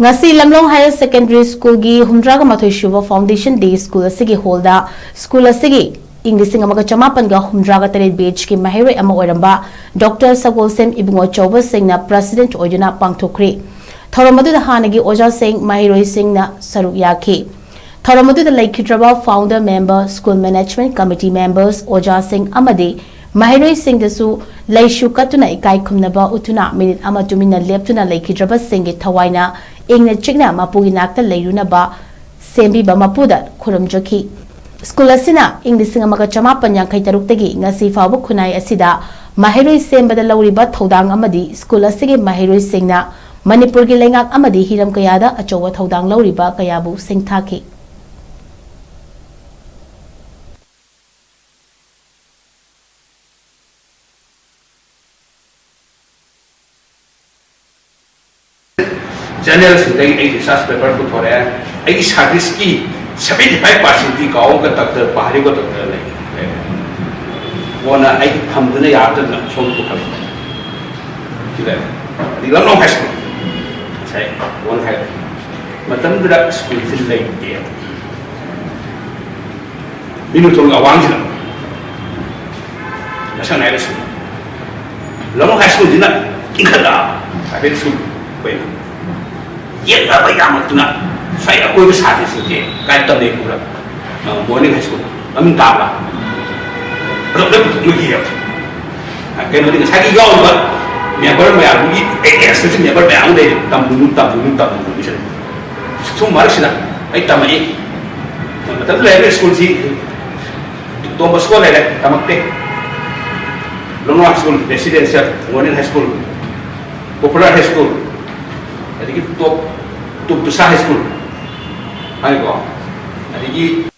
ngasi lamlong higher secondary school gi humdraga mathoi shuba foundation day school asigi holda school asigi English amaga chamapan ga humdraga tare batch ki mahiroi ama oramba Dr. Sagol Sem Ibungo Choba Singh na president oiduna pangthokri thoramadu da hanagi oja Singh mahiroi Singh na saruk yakhi thoramadu da laikhidraba founder member school management committee members oja Singh amadi mahiroi Singh dasu laishu katuna ikai khumnaba utuna minute ama tumina leptuna laikhidraba Singh gi thawaina ingna chikna mapugi nakta leirunaba sembi ba mapuda khurumjaki school asina English amaga chamapan yankai taruktagi ngasi fabu khunai asida mahiroi sembada lauriba thodang amadi school asige mahiroi Singhna Manipur gi lengak amadi hiram kayada achowa thodang lauriba kayabu singthaki General Sindai research paper को थोड़ा है service की 75% की गाँव का doctor बाहरी को doctor नहीं वो ना हम तो नहीं आते ना छोड़ तो कर ठीक है दिल्ली में हाई स्कूल सही वो है मतलब मेरा स्कूल से लेके गया बिनु तो आवाज़ ना ऐसा नहीं स्कूल लोग हाई स्कूल जिना इकट्ठा अभी स्कूल कोई ये अब यहाँ मत ना saya aku itu saat itu je kayak tadi aku bilang morning high school kami tak lah belum betul lagi ya kan nanti saya jauh banget member bayar lagi sesuatu member bayar deh tamu bisa semua marah sih lah tamu ini tapi level school sih tombol sekolah lah tamu teh long high school residential morning high school popular high school jadi kita top besar high school ayo, jadi